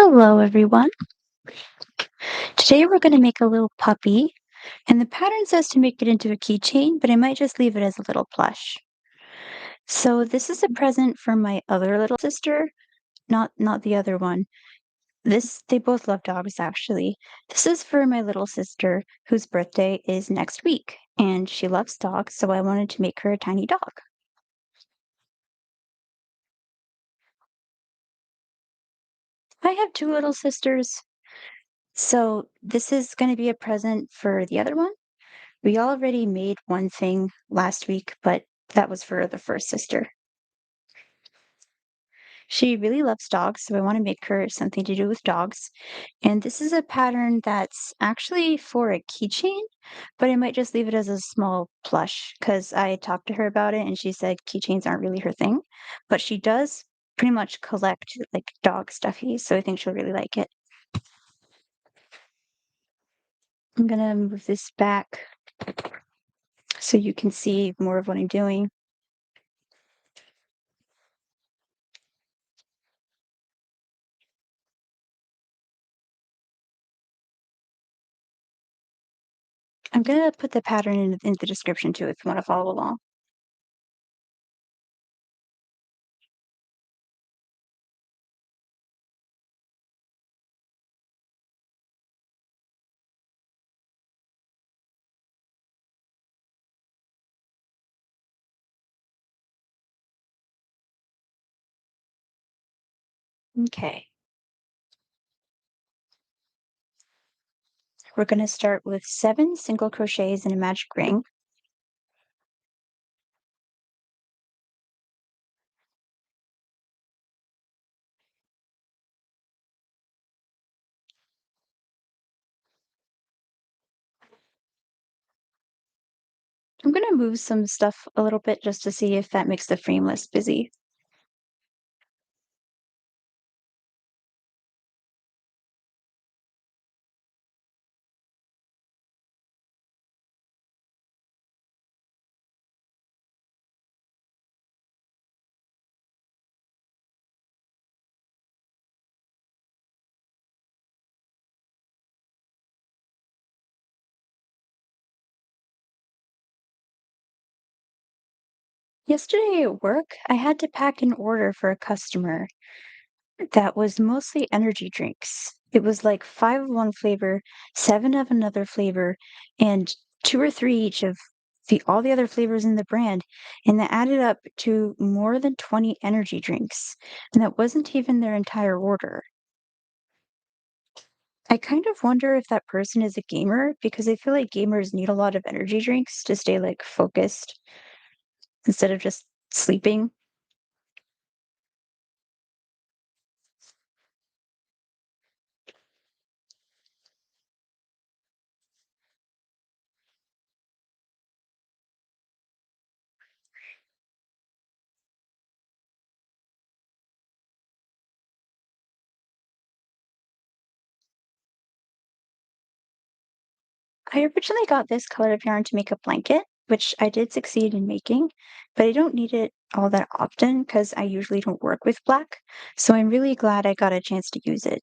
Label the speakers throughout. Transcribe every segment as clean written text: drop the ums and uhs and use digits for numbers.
Speaker 1: Hello, everyone. Today we're going to make a little puppy, and the pattern says to make it into a keychain, but I might just leave it as a little plush. So this is a present for my other little sister, not the other one. They both love dogs actually. This is for my little sister whose birthday is next week, and she loves dogs, so I wanted to make her a tiny dog. I have two little sisters, so this is going to be a present for the other one. We already made one thing last week, but that was for the first sister. She really loves dogs, so I want to make her something to do with dogs. And this is a pattern that's actually for a keychain, but I might just leave it as a small plush because I talked to her about it and she said keychains aren't really her thing. But she does pretty much collect like dog stuffies, so I think she'll really like it. I'm gonna move this back so you can see more of what I'm doing. I'm gonna put the pattern in the description too if you want to follow along. Okay. We're gonna start with 7 single crochets in a magic ring. I'm gonna move some stuff a little bit just to see if that makes the frame less busy. Yesterday at work, I had to pack an order for a customer that was mostly energy drinks. It was like 5 of one flavor, 7 of another flavor, and 2 or 3 each of all the other flavors in the brand, and that added up to more than 20 energy drinks, and that wasn't even their entire order. I kind of wonder if that person is a gamer because I feel like gamers need a lot of energy drinks to stay, like, focused instead of just sleeping. I originally got this color of yarn to make a blanket, which I did succeed in making, but I don't need it all that often because I usually don't work with black, so I'm really glad I got a chance to use it.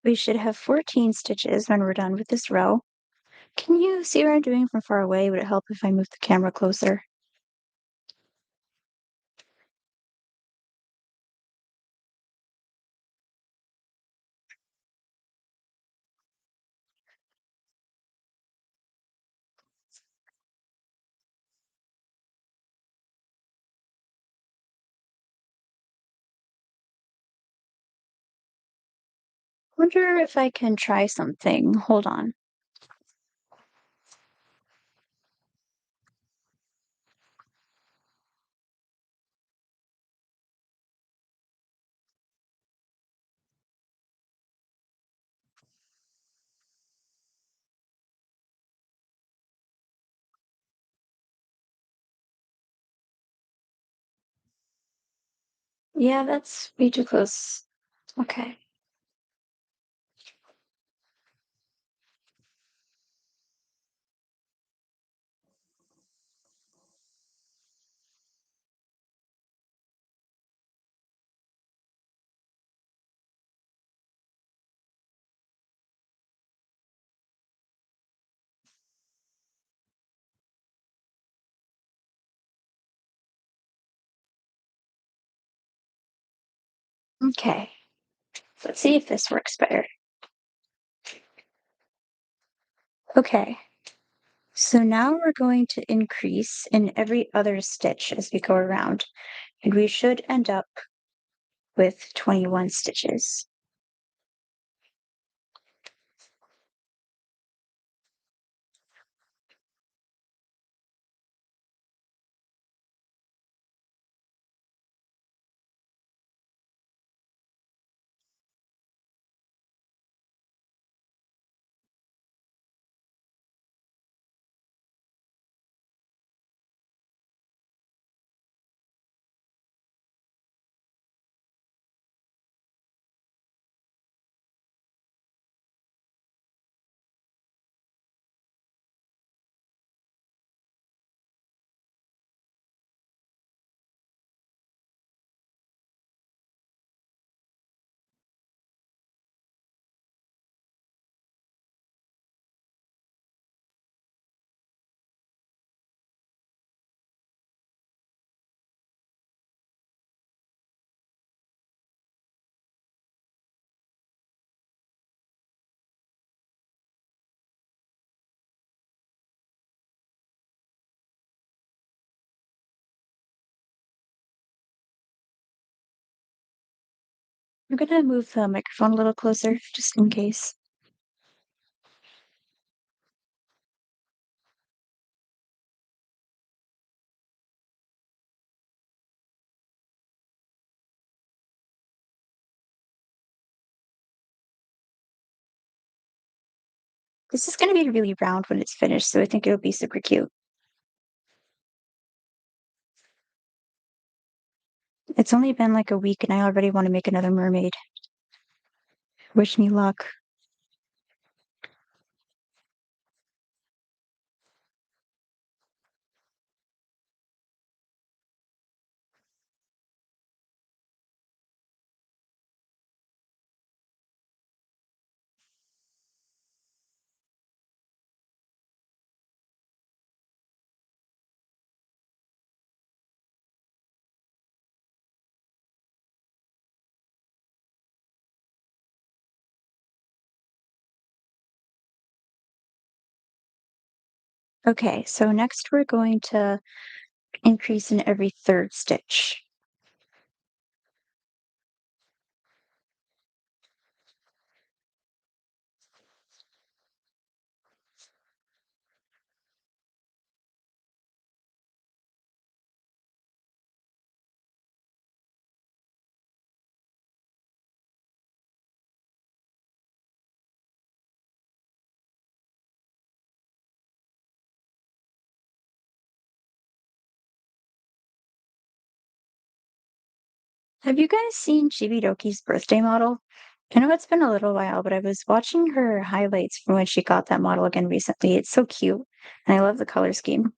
Speaker 1: We should have 14 stitches when we're done with this row. Can you see what I'm doing from far away? Would it help if I move the camera closer? Wonder if I can try something. Hold on. Yeah, that's way too close. Okay. Okay. Let's see if this works better. Okay. So now we're going to increase in every other stitch as we go around, and we should end up with 21 stitches. I'm gonna move the microphone a little closer just in case. This is gonna be really round when it's finished, so I think it'll be super cute. It's only been like a week and I already want to make another mermaid. Wish me luck. Okay, so next we're going to increase in every third stitch. Have you guys seen Chibidoki's birthday model? I know it's been a little while, but I was watching her highlights from when she got that model again recently. It's so cute, and I love the color scheme.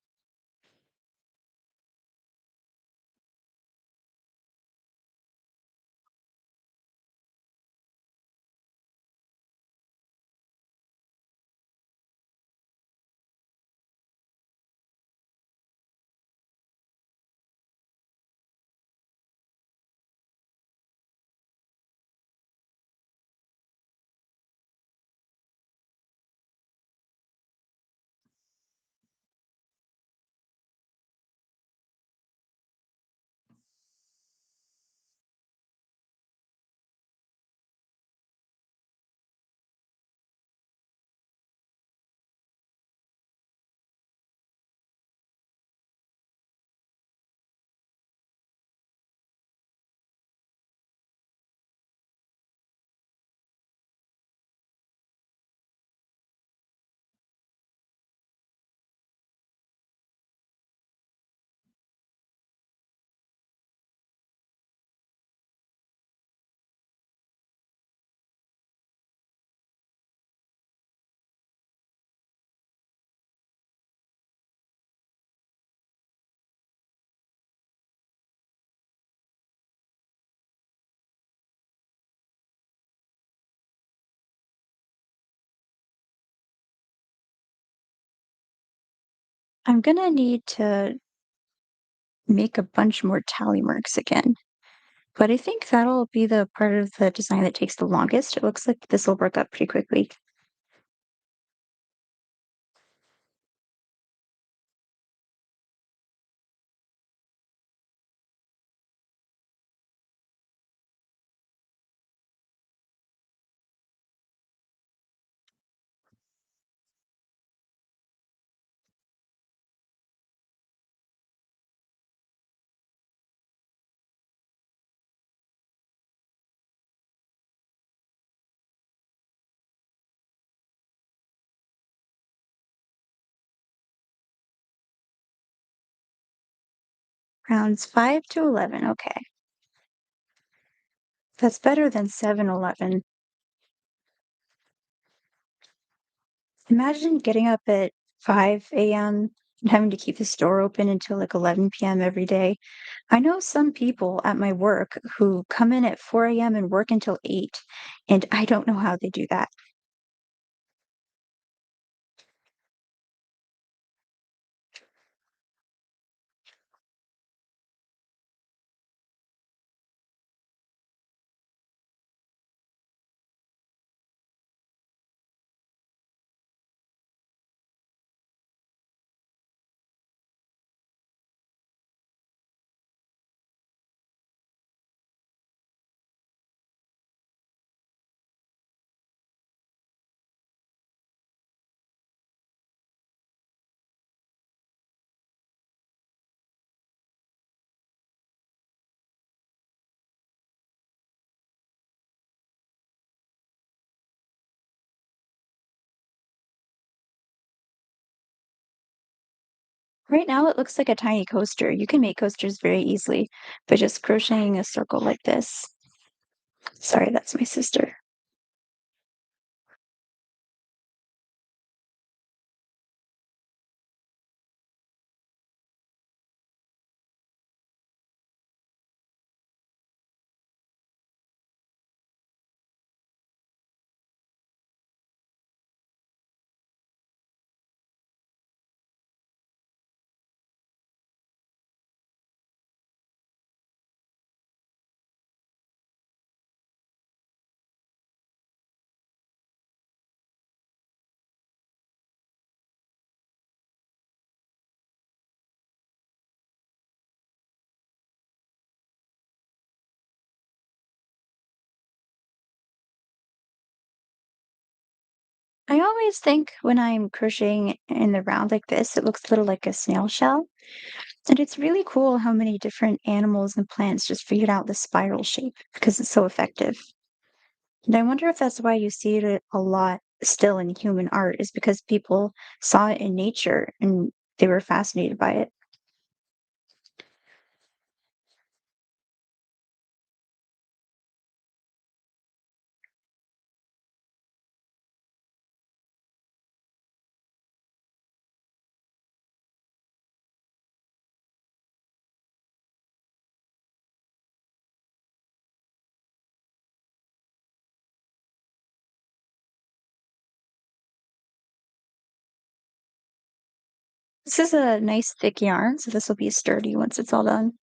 Speaker 1: I'm gonna need to make a bunch more tally marks again. But I think that'll be the part of the design that takes the longest. It looks like this will work up pretty quickly. Rounds 5 to 11. Okay. That's better than 7-11. Imagine getting up at 5 a.m. and having to keep the store open until like 11 p.m. every day. I know some people at my work who come in at 4 a.m. and work until 8, and I don't know how they do that. Right now, it looks like a tiny coaster. You can make coasters very easily by just crocheting a circle like this. Sorry, that's my sister. I always think when I'm crocheting in the round like this, it looks a little like a snail shell. And it's really cool how many different animals and plants just figured out the spiral shape because it's so effective. And I wonder if that's why you see it a lot still in human art, is because people saw it in nature and they were fascinated by it. This is a nice thick yarn, so this will be sturdy once it's all done.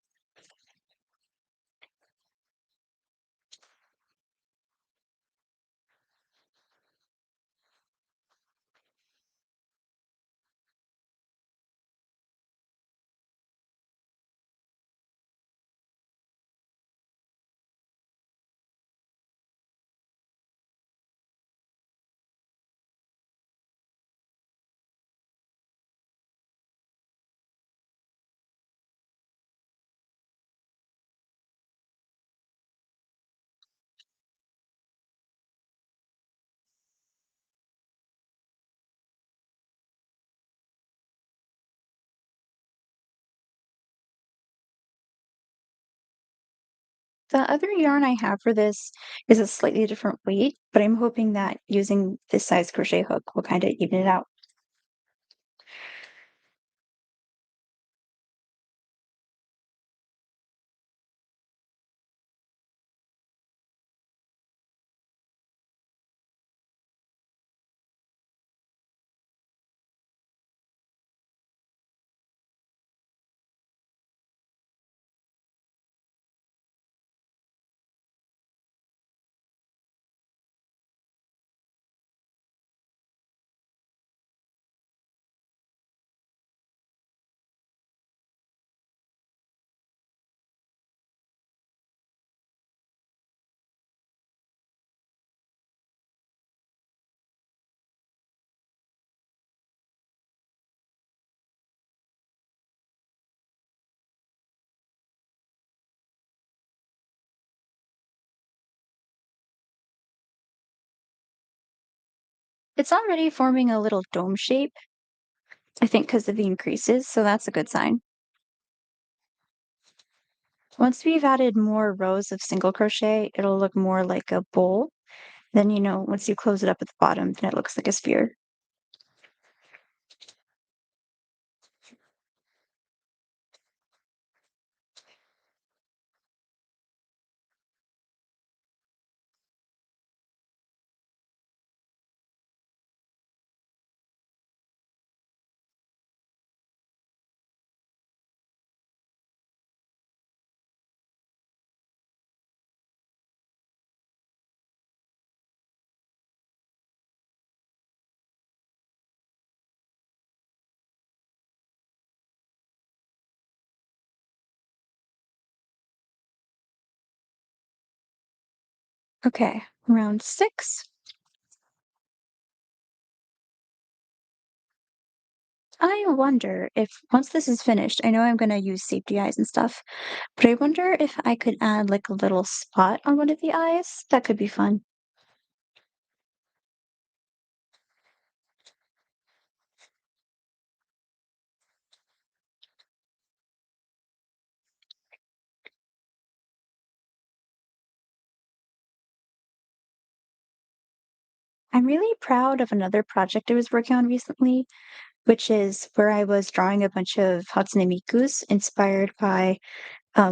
Speaker 1: The other yarn I have for this is a slightly different weight, but I'm hoping that using this size crochet hook will kind of even it out. It's already forming a little dome shape, I think, because of the increases, so that's a good sign. Once we've added more rows of single crochet, it'll look more like a bowl. Then, once you close it up at the bottom, then it looks like a sphere. Okay, round 6. I wonder if once this is finished, I know I'm gonna use safety eyes and stuff, but I wonder if I could add like a little spot on one of the eyes. That could be fun. I'm really proud of another project I was working on recently, which is where I was drawing a bunch of Hatsune Miku's inspired by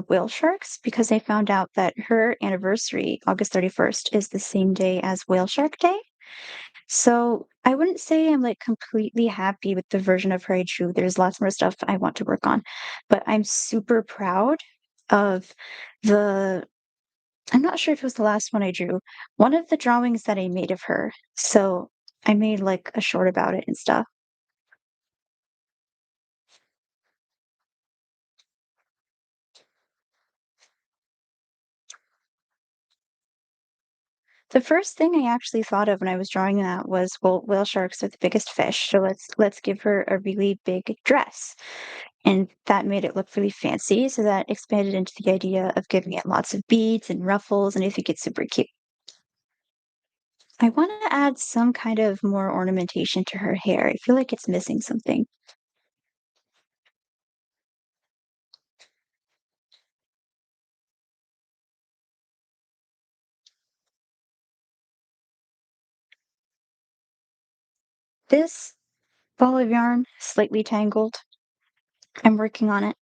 Speaker 1: whale sharks because I found out that her anniversary, August 31st, is the same day as Whale Shark Day. So I wouldn't say I'm like completely happy with the version of her I drew. There's lots more stuff I want to work on, but I'm super proud of the. I'm not sure if it was the last one I drew. One of the drawings that I made of her. So I made like a short about it and stuff. The first thing I actually thought of when I was drawing that was, well, whale sharks are the biggest fish, so let's give her a really big dress. And that made it look really fancy, so that expanded into the idea of giving it lots of beads and ruffles, and I think it's super cute. I want to add some kind of more ornamentation to her hair. I feel like it's missing something. This ball of yarn, slightly tangled. I'm working on it.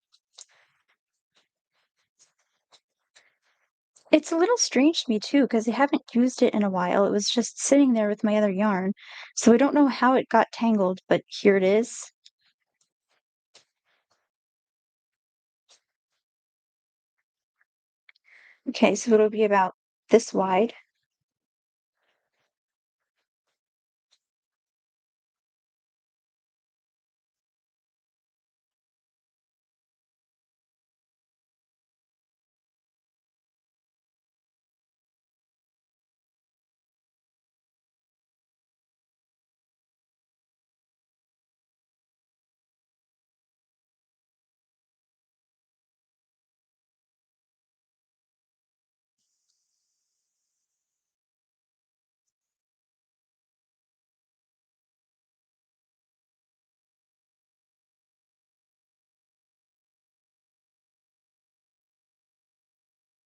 Speaker 1: It's a little strange to me too, because I haven't used it in a while. It was just sitting there with my other yarn. So I don't know how it got tangled, but here it is. Okay, so it'll be about this wide.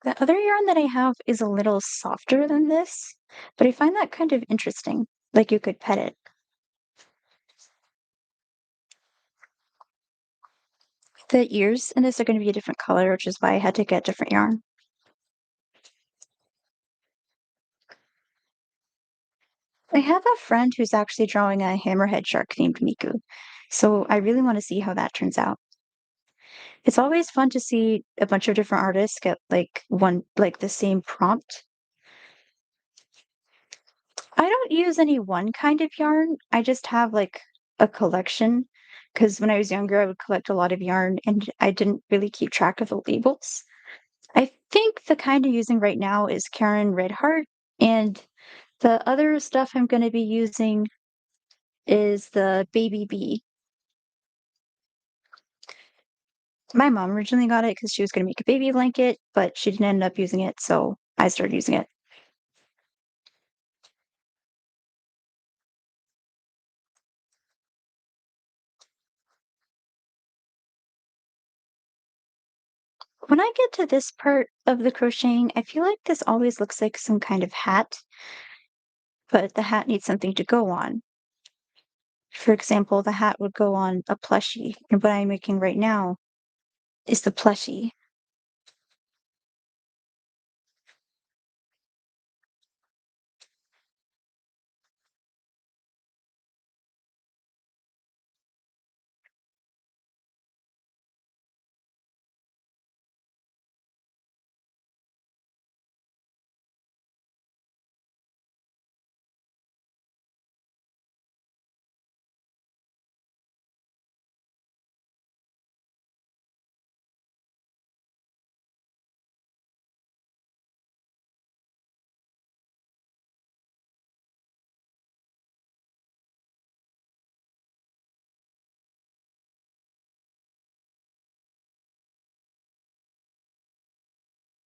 Speaker 1: The other yarn that I have is a little softer than this, but I find that kind of interesting. Like you could pet it. The ears in this are going to be a different color, which is why I had to get different yarn. I have a friend who's actually drawing a hammerhead shark themed Miku, so I really want to see how that turns out. It's always fun to see a bunch of different artists get like the same prompt. I don't use any one kind of yarn. I just have like a collection because when I was younger, I would collect a lot of yarn and I didn't really keep track of the labels. I think the kind I'm using right now is Karen Redheart, and the other stuff I'm going to be using is the Baby Bee. My mom originally got it because she was going to make a baby blanket, but she didn't end up using it, so I started using it. When I get to this part of the crocheting, I feel like this always looks like some kind of hat, but the hat needs something to go on. For example, the hat would go on a plushie, and what I'm making right now is the plushie.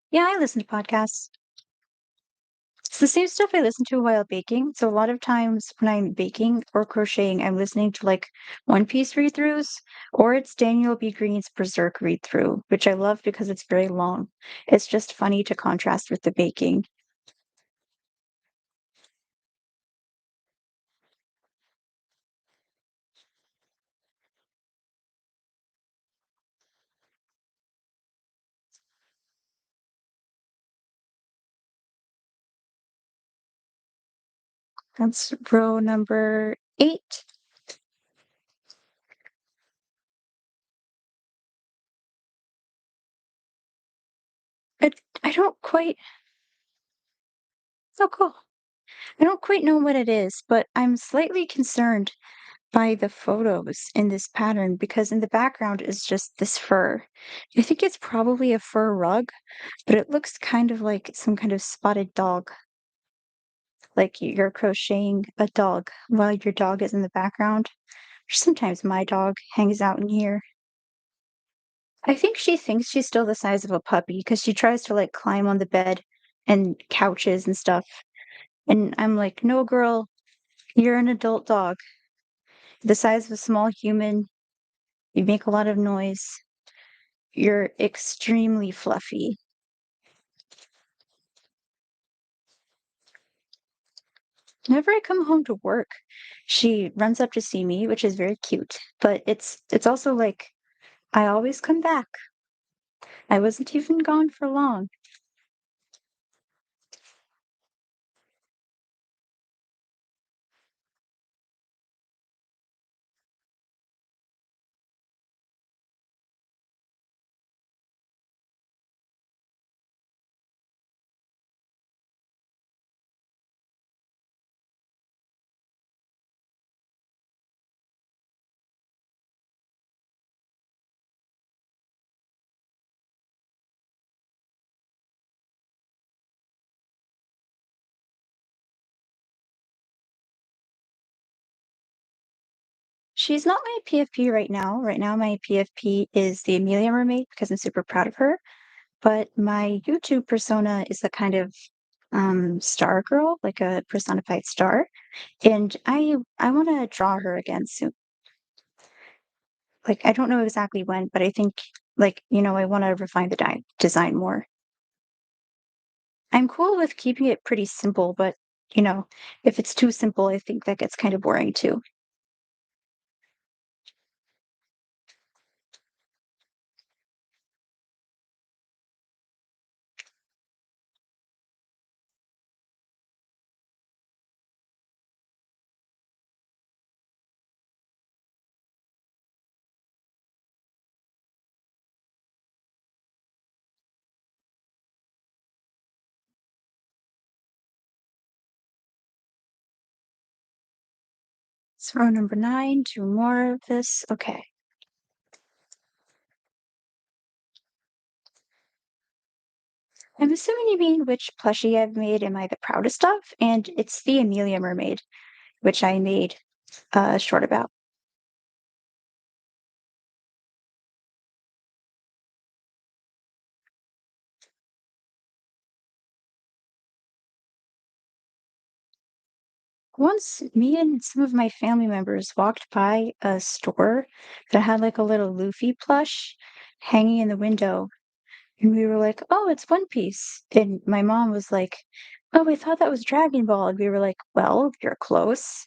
Speaker 1: Yeah, I listen to podcasts. It's the same stuff I listen to while baking. So a lot of times when I'm baking or crocheting, I'm listening to like One Piece read-throughs, or it's Daniel B. Green's Berserk read-through, which I love because it's very long. It's just funny to contrast with the baking. That's row number 8. I, I don't quite, oh cool. I don't quite know what it is, but I'm slightly concerned by the photos in this pattern because in the background is just this fur. I think it's probably a fur rug, but it looks kind of like some kind of spotted dog, like you're crocheting a dog while your dog is in the background. Or sometimes my dog hangs out in here. I think she thinks she's still the size of a puppy because she tries to like climb on the bed and couches and stuff. And I'm like, no, girl, you're an adult dog, the size of a small human. You make a lot of noise. You're extremely fluffy. Whenever I come home to work, she runs up to see me, which is very cute. But it's also like I always come back. I wasn't even gone for long. She's not my PFP right now. Right now, my PFP is the Amelia Mermaid because I'm super proud of her. But my YouTube persona is a kind of star girl, like a personified star. And I want to draw her again soon. Like I don't know exactly when, but I think like, I want to refine the design more. I'm cool with keeping it pretty simple, but you know, if it's too simple, I think that gets kind of boring too. So row number 9, 2 more of this. Okay. I'm assuming you mean which plushie I've made am I the proudest of? And it's the Amelia Mermaid, which I made a short about. Once me and some of my family members walked by a store that had like a little Luffy plush hanging in the window. And we were like, "Oh, it's One Piece." And my mom was like, "Oh, I thought that was Dragon Ball." And we were like, "Well, you're close."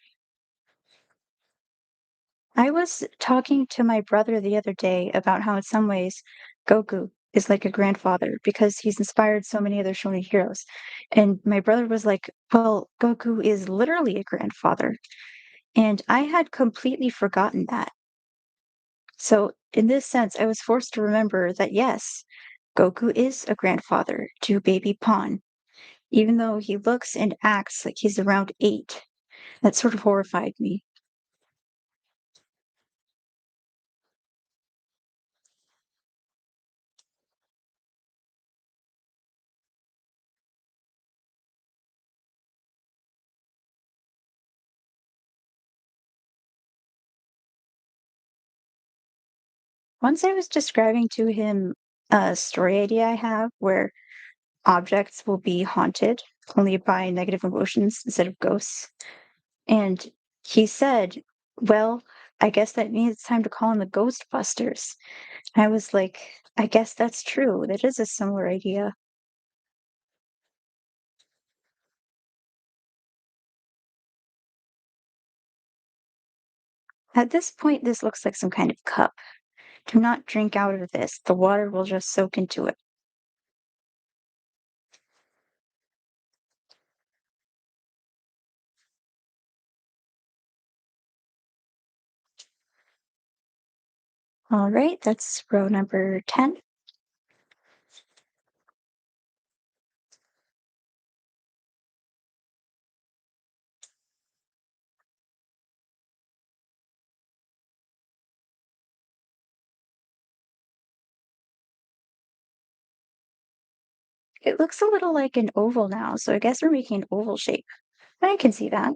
Speaker 1: I was talking to my brother the other day about how in some ways Goku is like a grandfather because he's inspired so many other shonen heroes. And my brother was like, "Well, Goku is literally a grandfather." And I had completely forgotten that. So, in this sense, I was forced to remember that yes, Goku is a grandfather to baby Pawn, even though he looks and acts like he's around 8. That sort of horrified me. Once I was describing to him a story idea I have where objects will be haunted only by negative emotions instead of ghosts. And he said, "Well, I guess that means it's time to call in the Ghostbusters." I was like, "I guess that's true. That is a similar idea." At this point, this looks like some kind of cup. Do not drink out of this. The water will just soak into it. All right, that's row number 10. It looks a little like an oval now, so I guess we're making an oval shape. I can see that.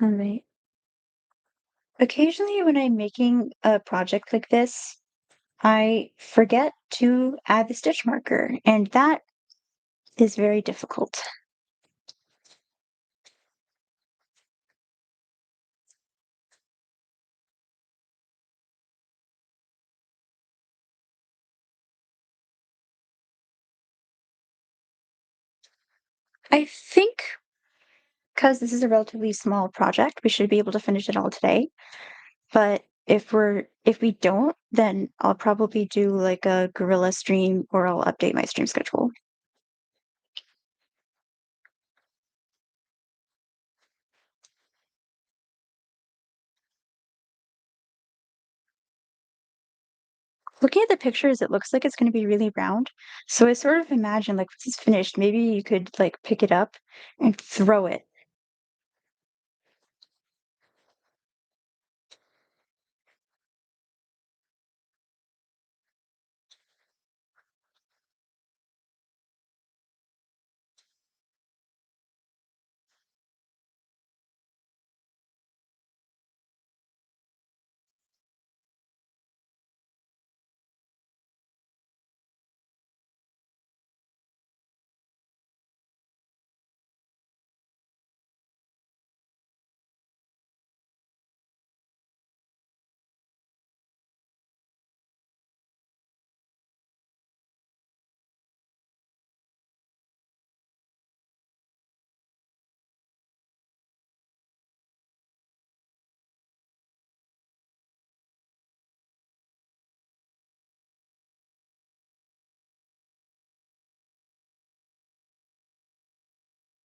Speaker 1: All right. Occasionally, when I'm making a project like this, I forget to add the stitch marker, and that is very difficult. I think because this is a relatively small project, we should be able to finish it all today. But if we don't, then I'll probably do like a guerrilla stream or I'll update my stream schedule. Looking at the pictures, it looks like it's going to be really round. So I sort of imagine like once it's finished, maybe you could like pick it up and throw it.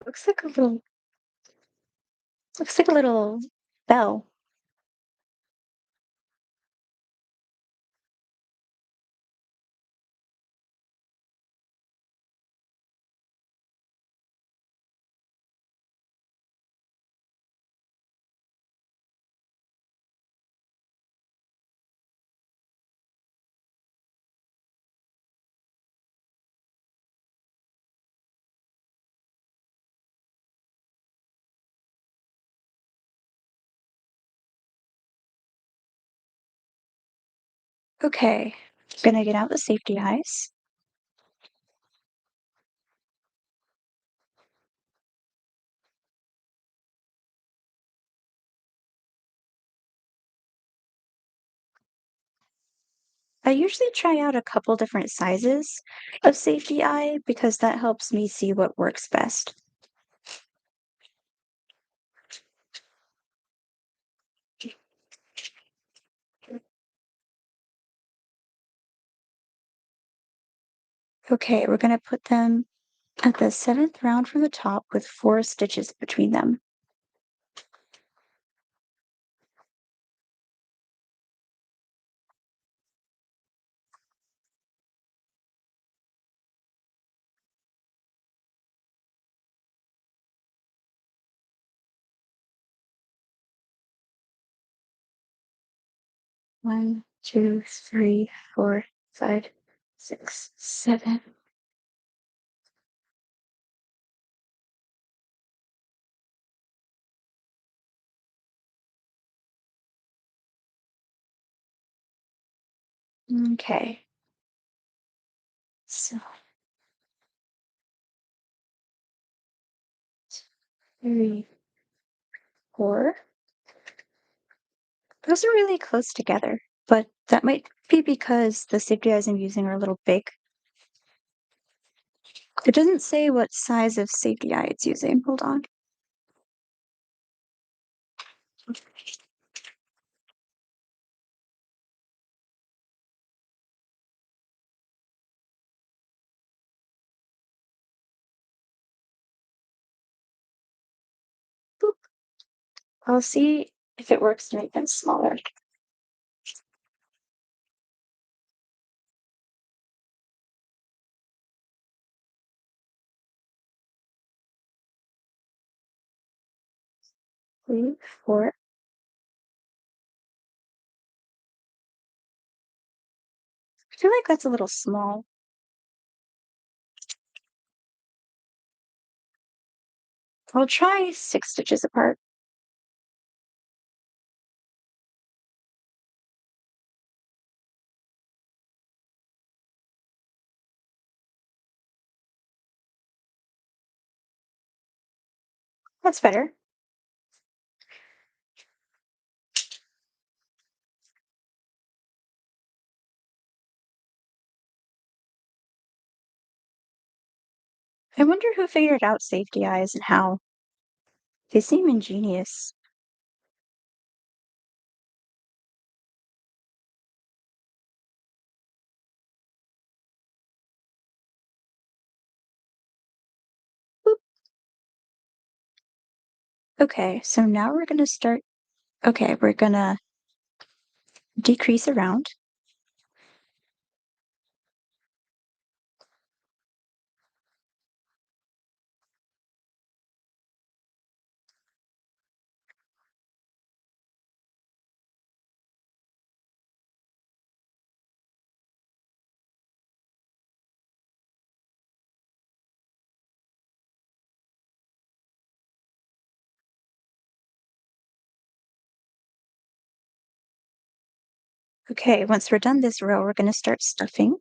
Speaker 1: Looks like a little looks like a little bell. Okay. Gonna get out the safety eyes. I usually try out a couple different sizes of safety eye because that helps me see what works best. Okay, we're going to put them at the seventh round from the top with 4 stitches between them. One, two, three, four, five, six, seven. Okay, so 3, 4. Those are really close together, but that might be because the safety eyes I'm using are a little big. It doesn't say what size of safety eye it's using. Hold on. Boop. I'll see if it works to make them smaller. 3, 4. I feel like that's a little small. I'll try 6 stitches apart. That's better. I wonder who figured out safety eyes and how. They seem ingenious. Boop. Okay, so now we're gonna start. Okay, we're gonna decrease around. Okay, once we're done this row, we're gonna start stuffing.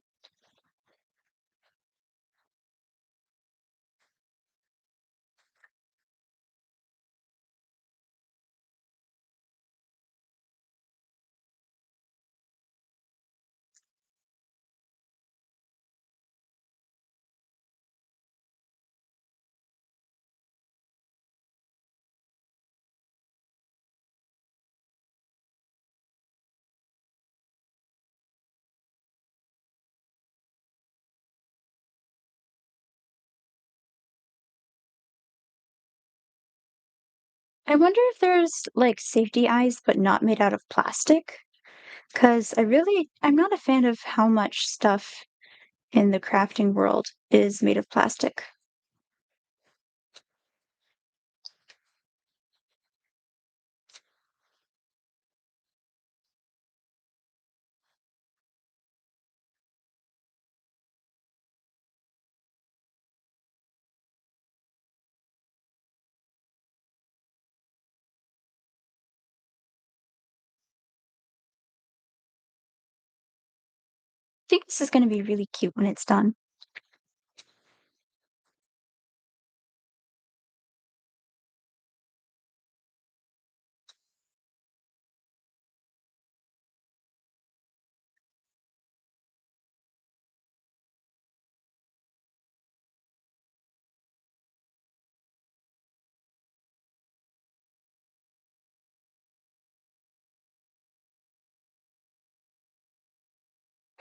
Speaker 1: I wonder if there's like safety eyes, but not made out of plastic. Because I'm not a fan of how much stuff in the crafting world is made of plastic. I think this is going to be really cute when it's done.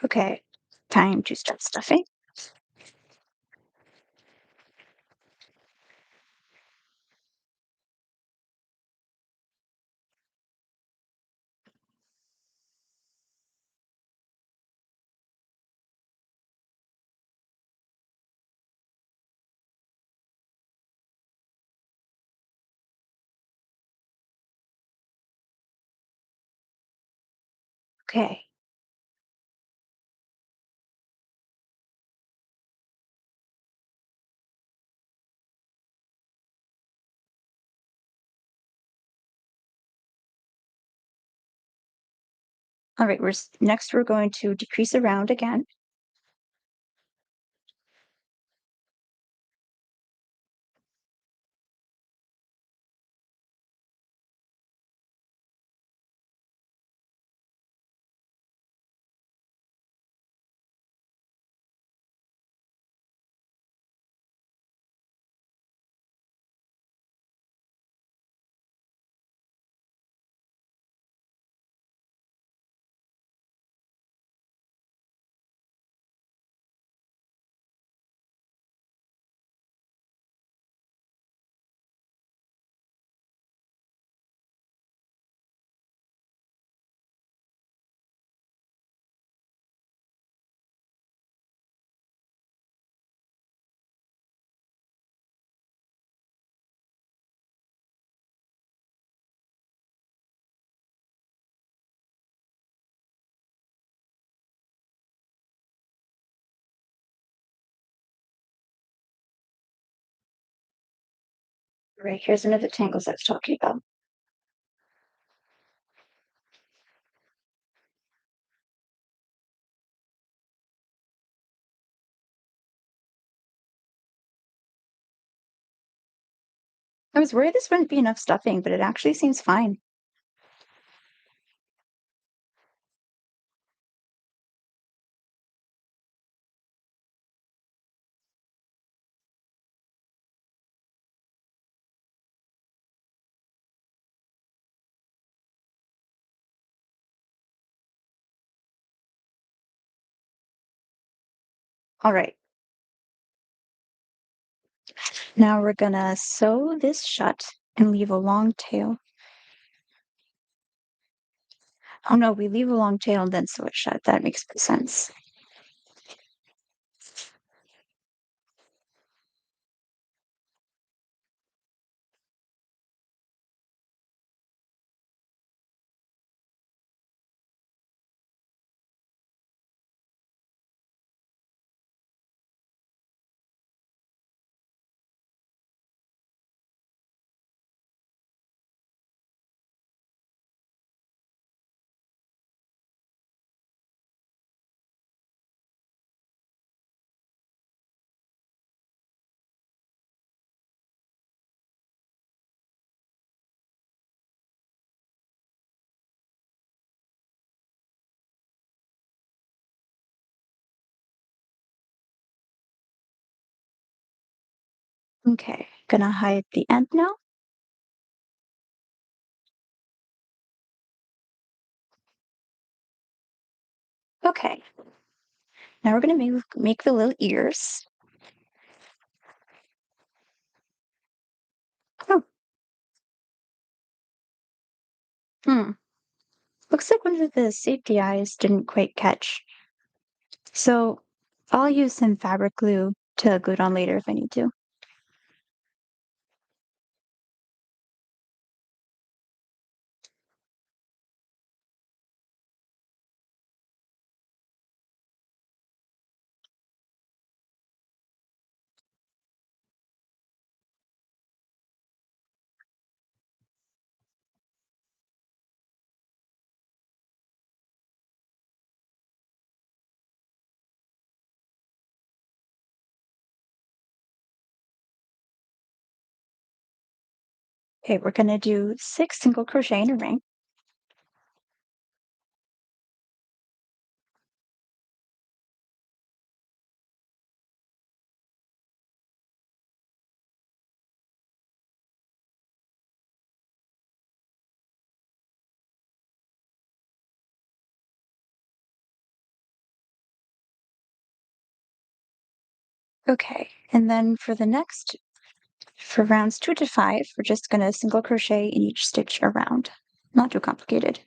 Speaker 1: Okay, time to start stuffing. Okay. All right, next we're going to decrease around again. All right, here's one of the tangles I was talking about. I was worried this wouldn't be enough stuffing, but it actually seems fine. All right, now we're gonna sew this shut and leave a long tail. Oh no, we leave a long tail and then sew it shut. That makes good sense. Okay, gonna hide the end now. Okay, now we're gonna make the little ears. Oh, hmm. Looks like one of the safety eyes didn't quite catch. So I'll use some fabric glue to glue it on later if I need to. Okay, we're gonna do 6 single crochet in a ring. Okay, and then for rounds 2 to 5, we're just gonna single crochet in each stitch around. Not too complicated.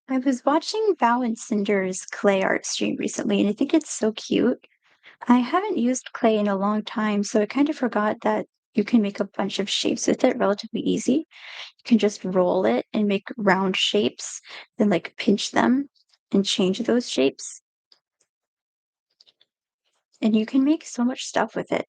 Speaker 1: I was watching Val and Cinder's clay art stream recently, and I think it's so cute. I haven't used clay in a long time, so I kind of forgot that you can make a bunch of shapes with it relatively easy. You can just roll it and make round shapes, then like pinch them and change those shapes. And you can make so much stuff with it.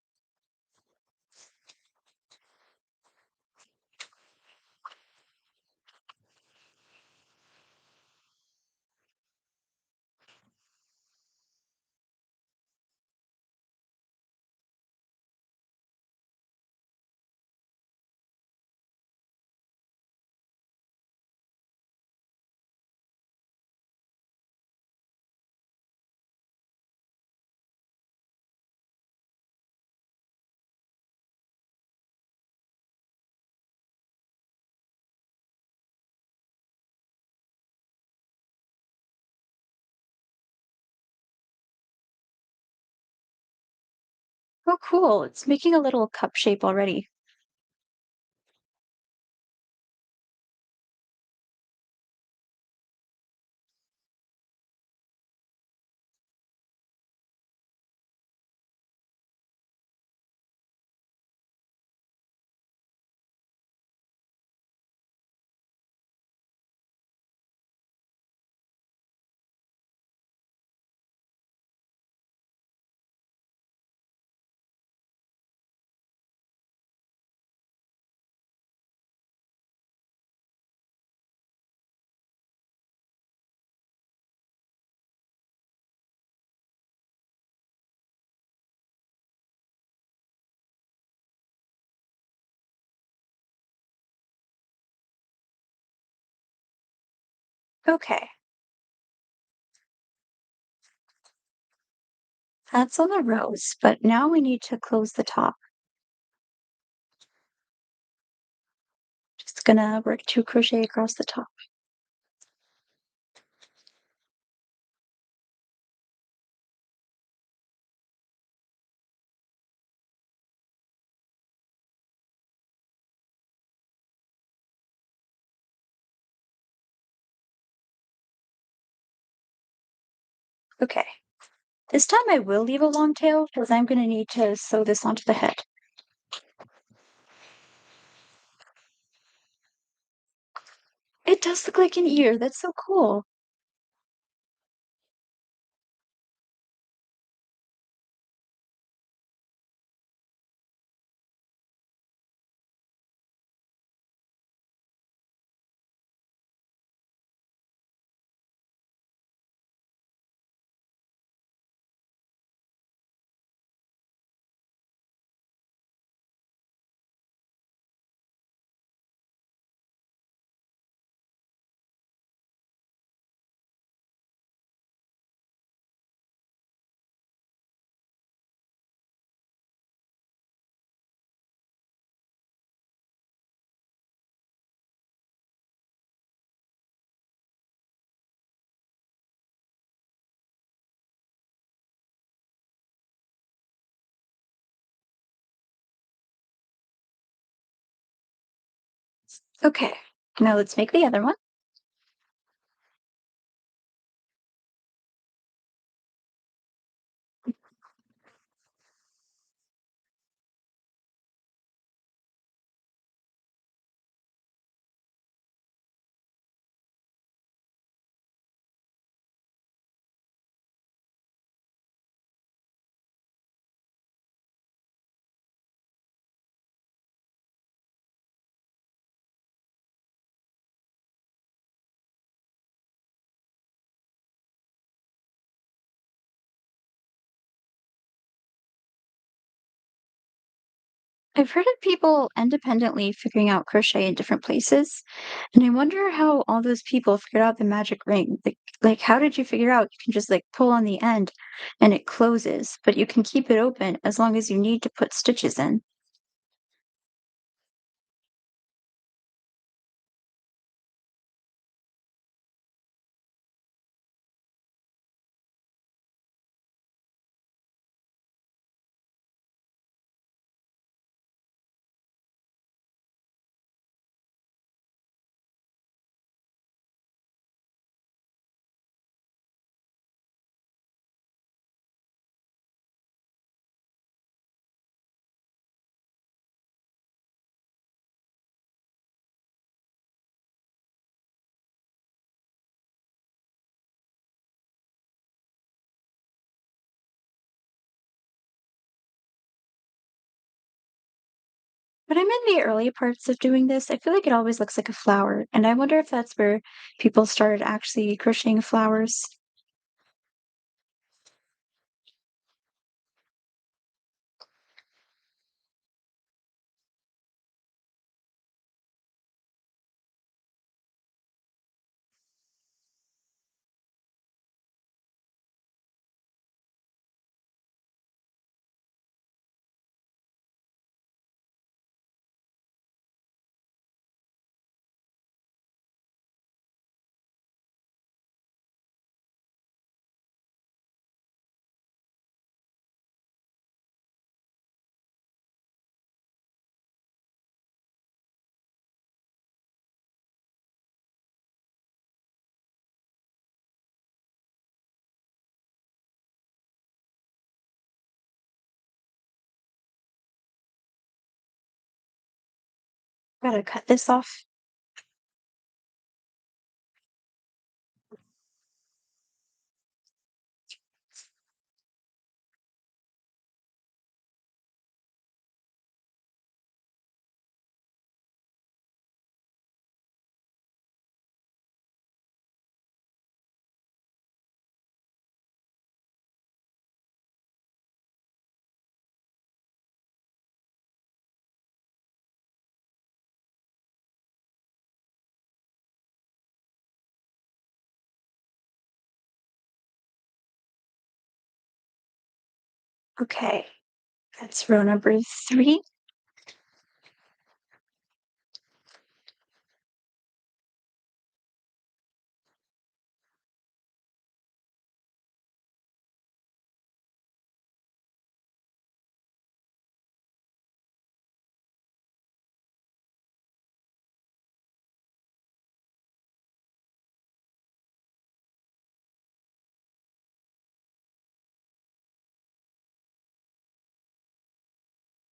Speaker 1: Oh, cool. It's making a little cup shape already. Okay, that's on the rows, but now we need to close the top. Just gonna work 2 crochet across the top. Okay, this time I will leave a long tail because I'm gonna need to sew this onto the head. It does look like an ear. That's so cool. Okay, now let's make the other one. I've heard of people independently figuring out crochet in different places, and I wonder how all those people figured out the magic ring. Like how did you figure out you can just like pull on the end and it closes, but you can keep it open as long as you need to put stitches in? When I'm in the early parts of doing this, I feel like it always looks like a flower, and I wonder if that's where people started actually crocheting flowers. Gotta cut this off. Okay, that's row number 3.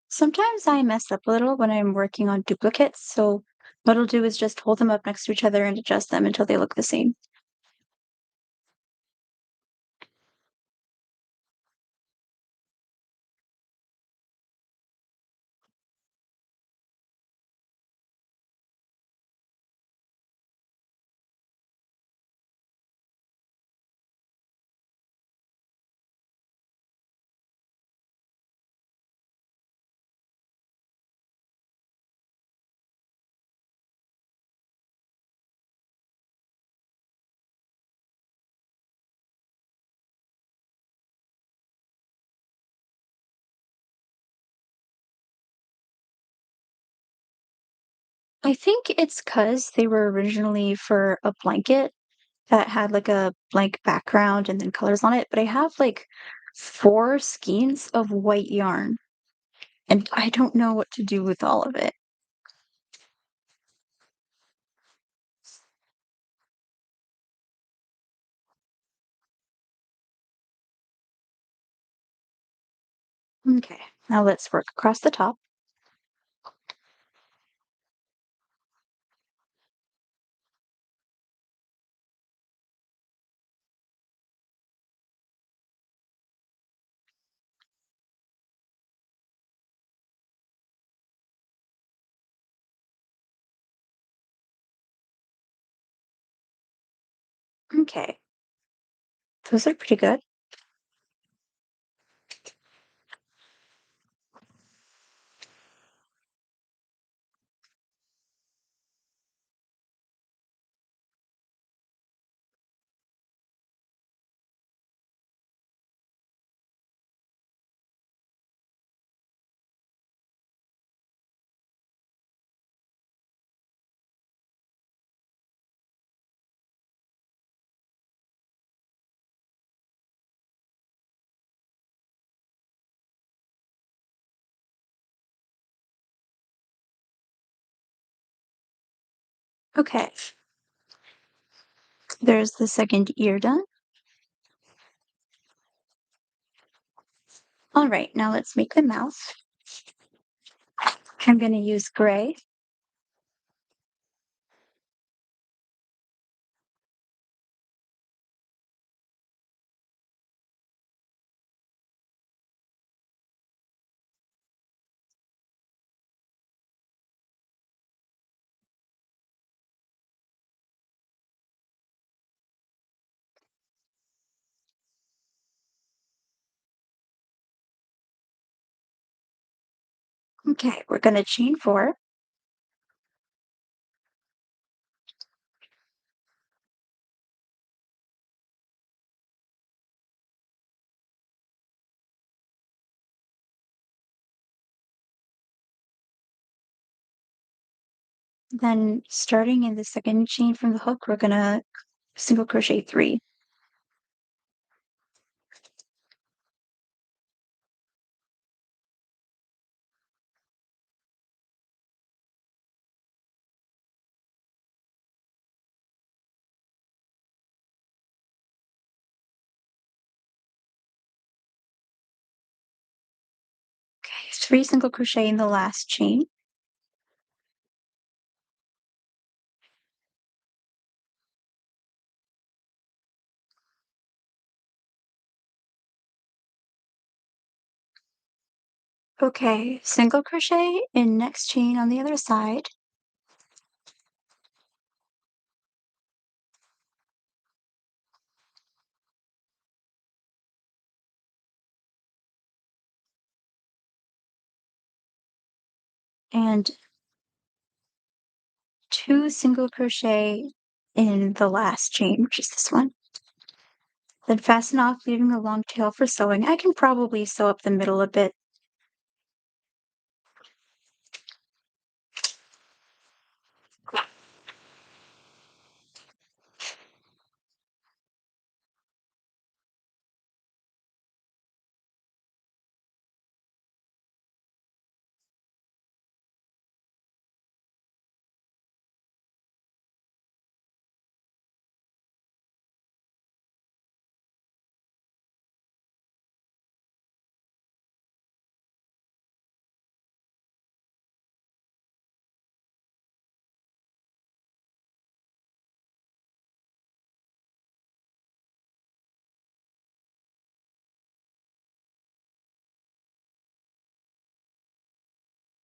Speaker 1: Sometimes I mess up a little when I'm working on duplicates, so what I'll do is just hold them up next to each other and adjust them until they look the same. I think it's 'cause they were originally for a blanket that had, like, a blank background and then colors on it, but I have, like, 4 skeins of white yarn, and I don't know what to do with all of it. Okay, now let's work across the top. Okay, those are pretty good. Okay, there's the second ear done. All right, now let's make the mouth. I'm going to use gray. Okay, we're going to chain 4. Then starting in the second chain from the hook, we're going to single crochet 3. Okay, 3 single crochet in the last chain. Okay, single crochet in next chain on the other side. And 2 single crochet in the last chain, which is this one. Then fasten off, leaving a long tail for sewing. I can probably sew up the middle a bit.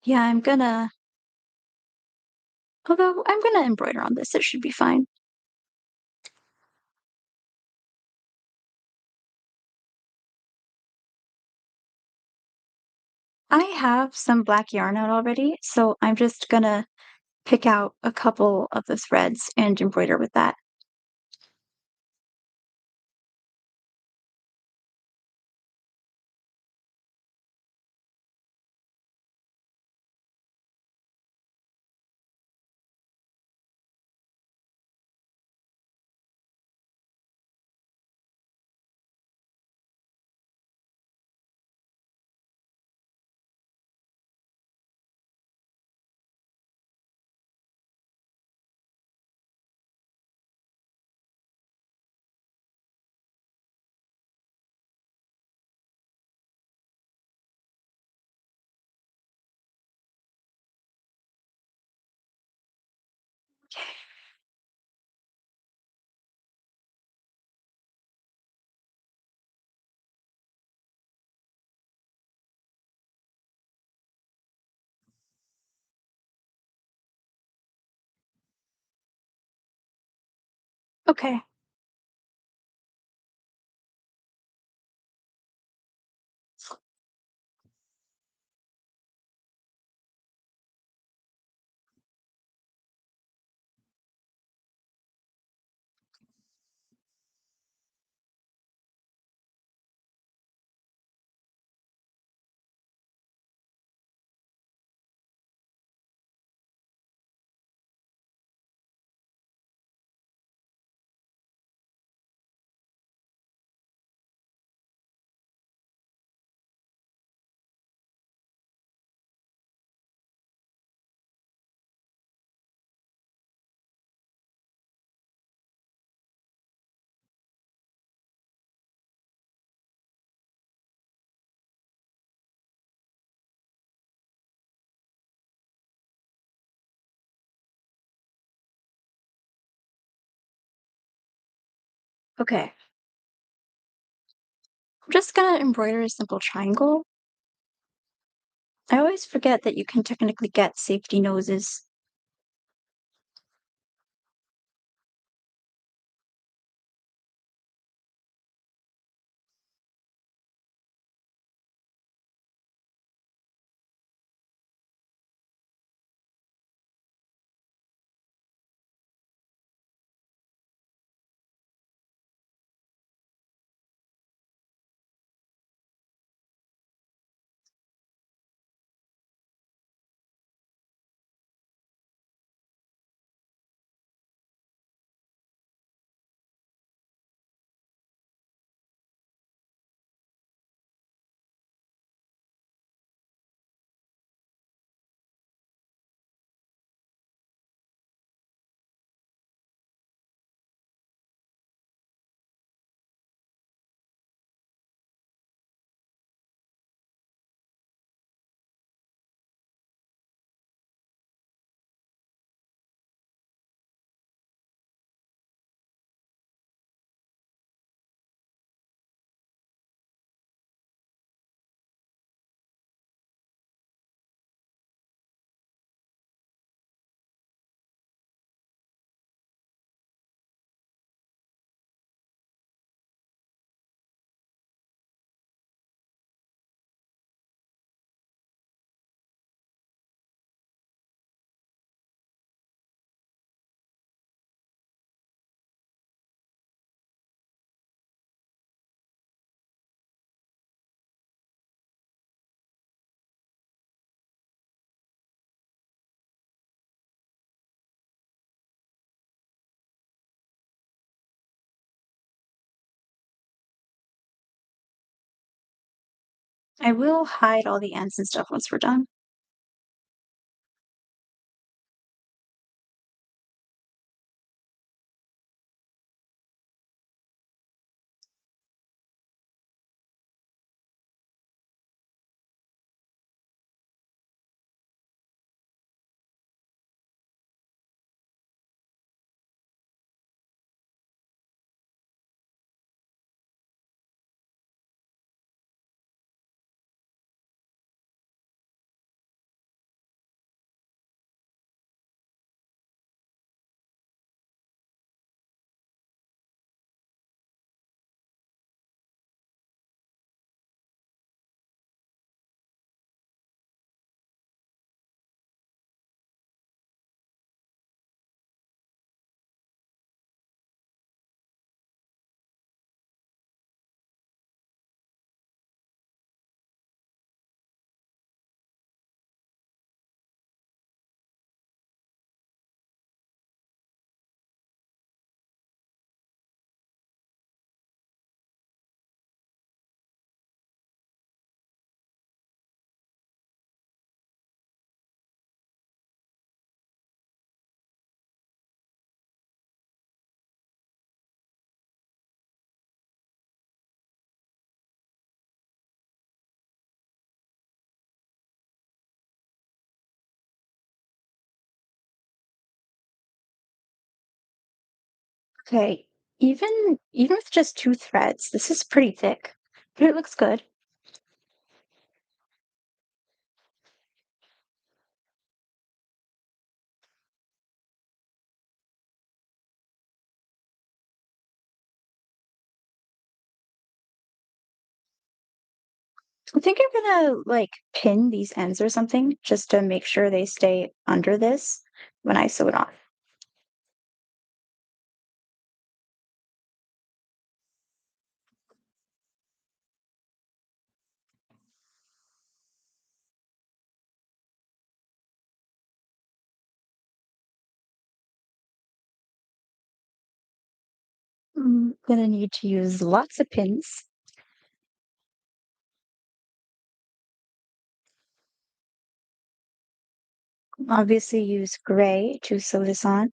Speaker 1: Yeah, although I'm gonna embroider on this, it should be fine. I have some black yarn out already, so I'm just gonna pick out a couple of the threads and embroider with that. Okay. Okay. I'm just gonna embroider a simple triangle. I always forget that you can technically get safety noses. I will hide all the ends and stuff once we're done. Okay. Even with just 2 threads, this is pretty thick, but it looks good. I think I'm gonna, like, pin these ends or something just to make sure they stay under this when I sew it on. Gonna need to use lots of pins. Obviously use gray to sew this on.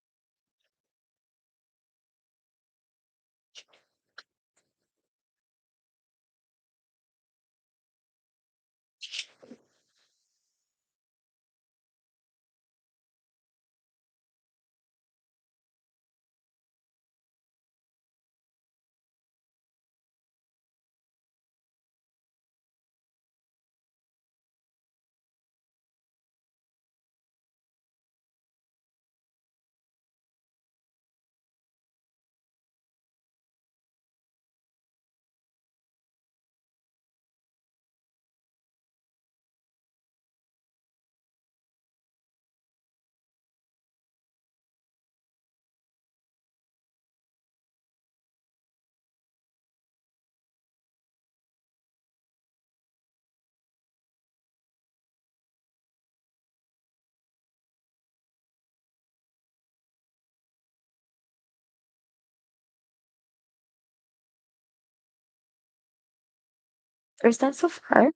Speaker 1: Or is that so far?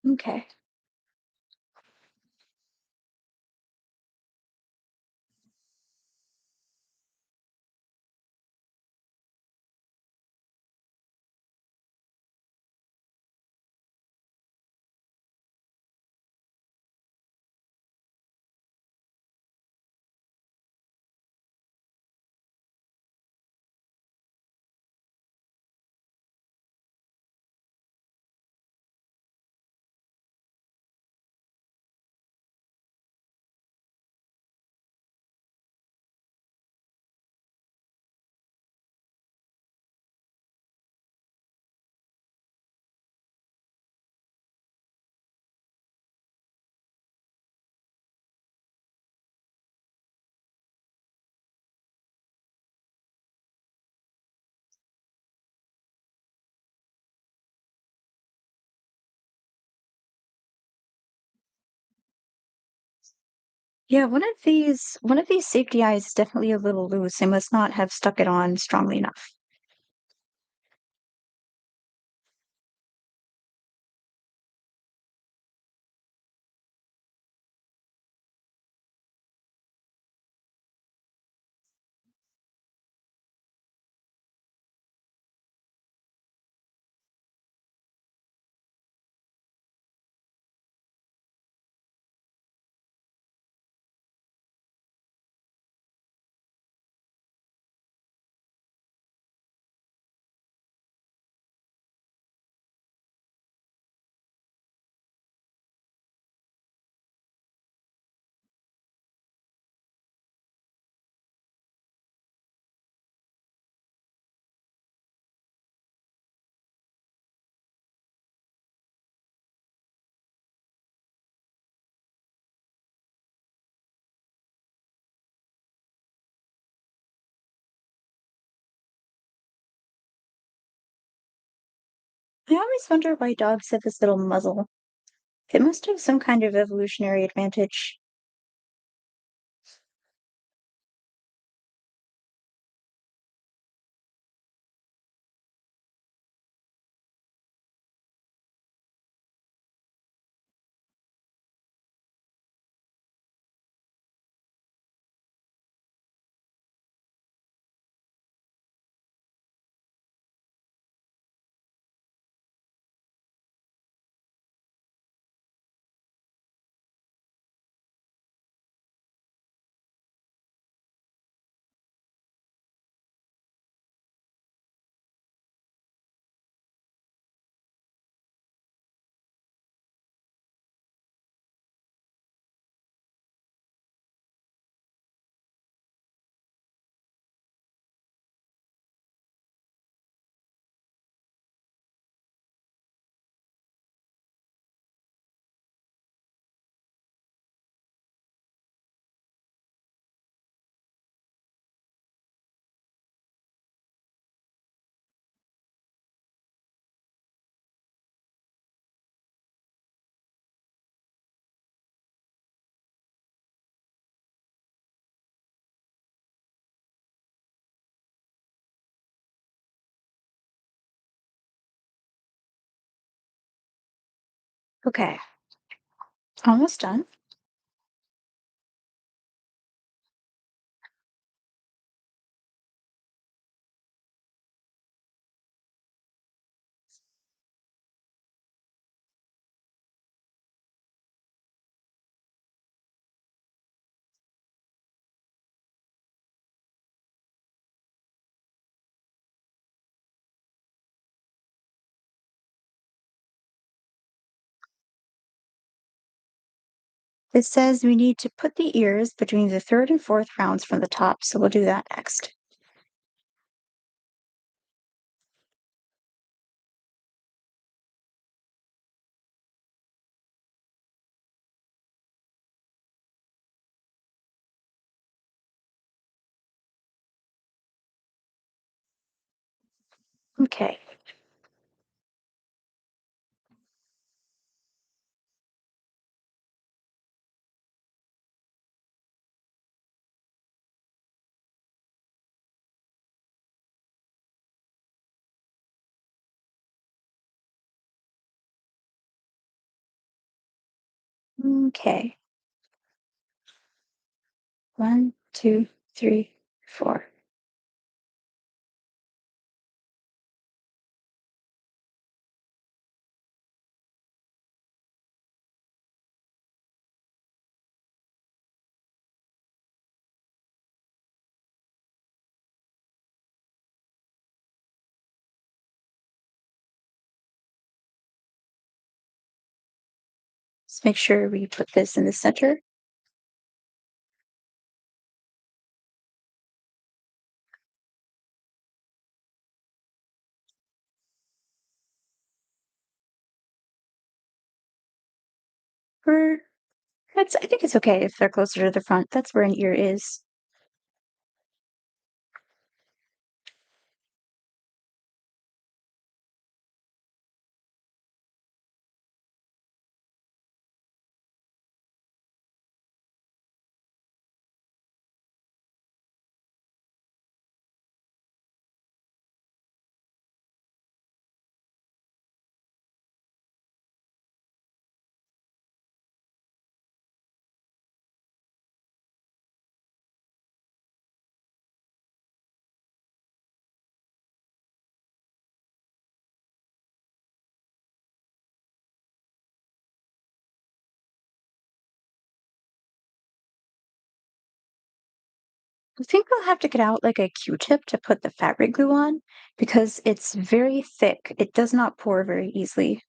Speaker 1: Okay. Yeah, one of these safety eyes is definitely a little loose. I must not have stuck it on strongly enough. I always wonder why dogs have this little muzzle. It must have some kind of evolutionary advantage. Okay, almost done. It says we need to put the ears between the third and fourth rounds from the top, so we'll do that next. Okay. Okay. 1, 2, 3, 4. Let's make sure we put this in the center. Or I think it's okay if they're closer to the front. That's where an ear is. I think we'll have to get out like a Q-tip to put the fabric glue on because it's very thick. It does not pour very easily.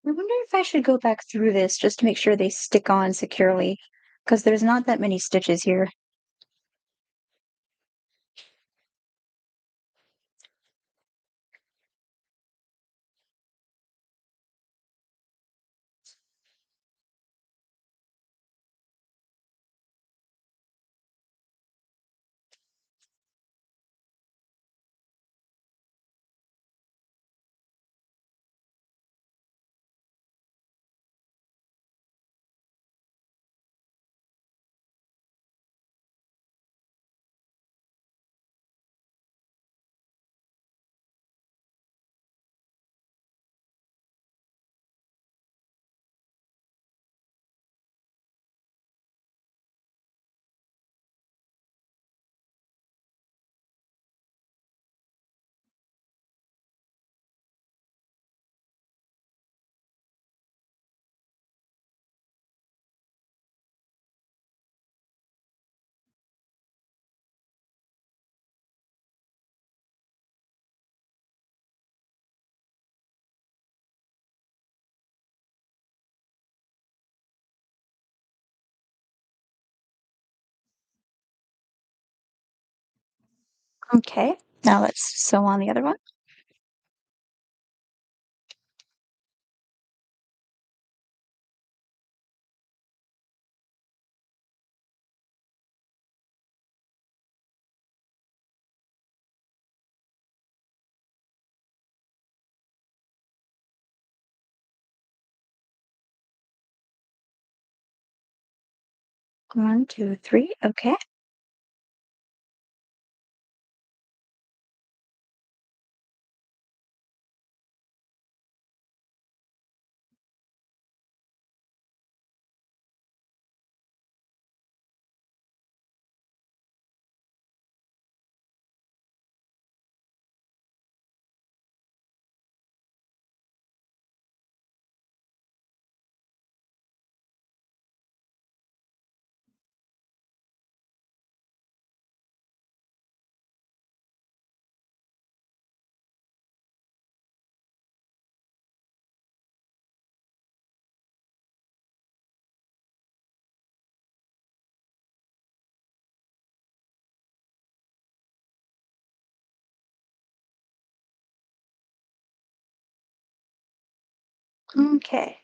Speaker 1: I wonder if I should go back through this just to make sure they stick on securely because there's not that many stitches here. Okay, now let's sew on the other one. 1, 2, 3. Okay. Okay.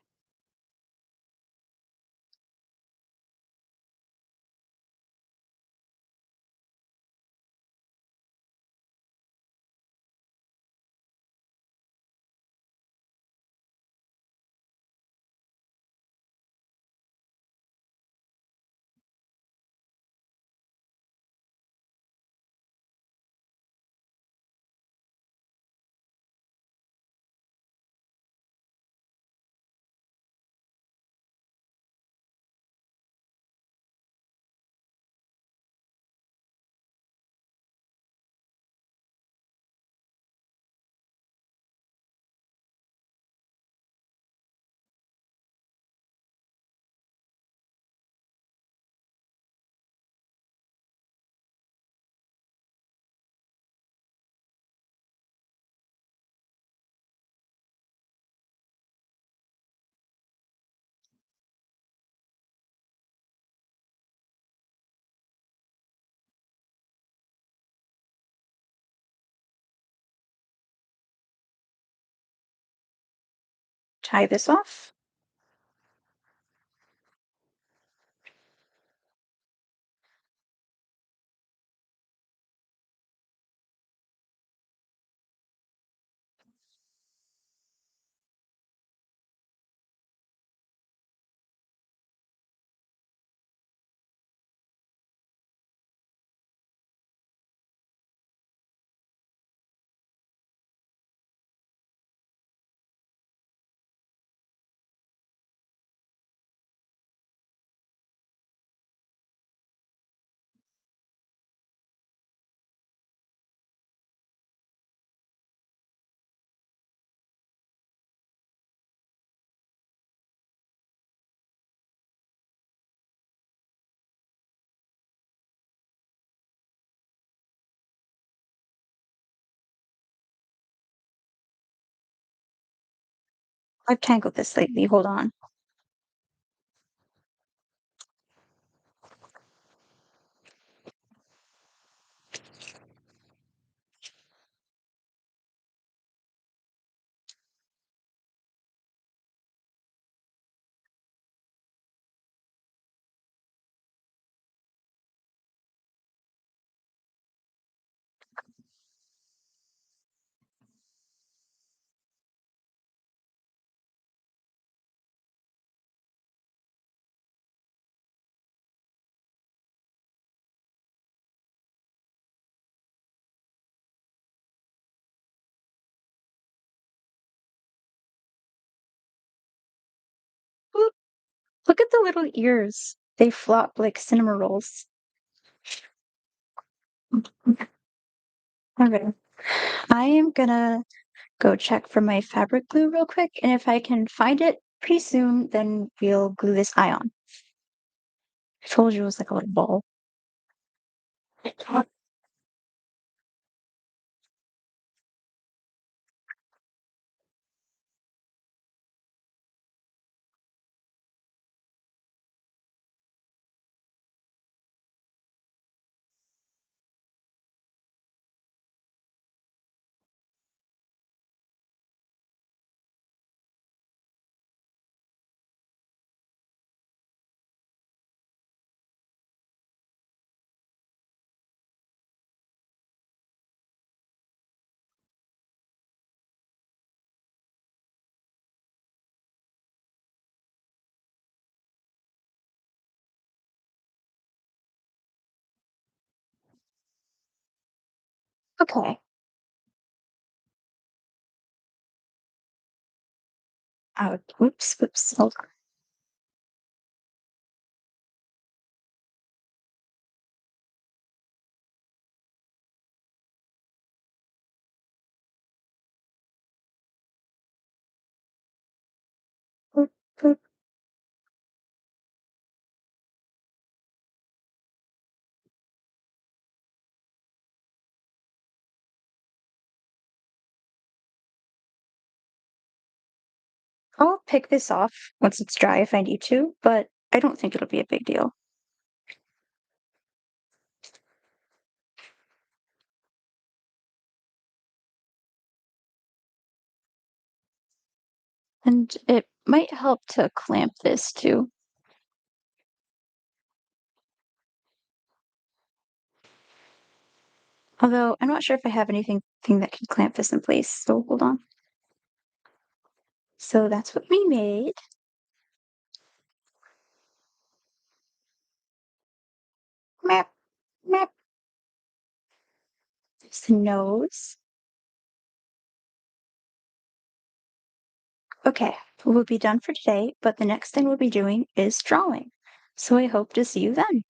Speaker 1: Tie this off. I've tangled this lately. Hold on. Oop, look at the little ears. They flop like cinema rolls. Okay. I am gonna go check for my fabric glue real quick, and if I can find it pretty soon, then we'll glue this eye on. I told you it was like a little ball. Okay. Oh, whoops, whoops. Hold on. Oop, oop. I'll pick this off once it's dry if I need to, but I don't think it'll be a big deal. And it might help to clamp this too. Although I'm not sure if I have anything that can clamp this in place, so hold on. So that's what we made. Map, map. There's the nose. Okay, we'll be done for today, but the next thing we'll be doing is drawing. So I hope to see you then.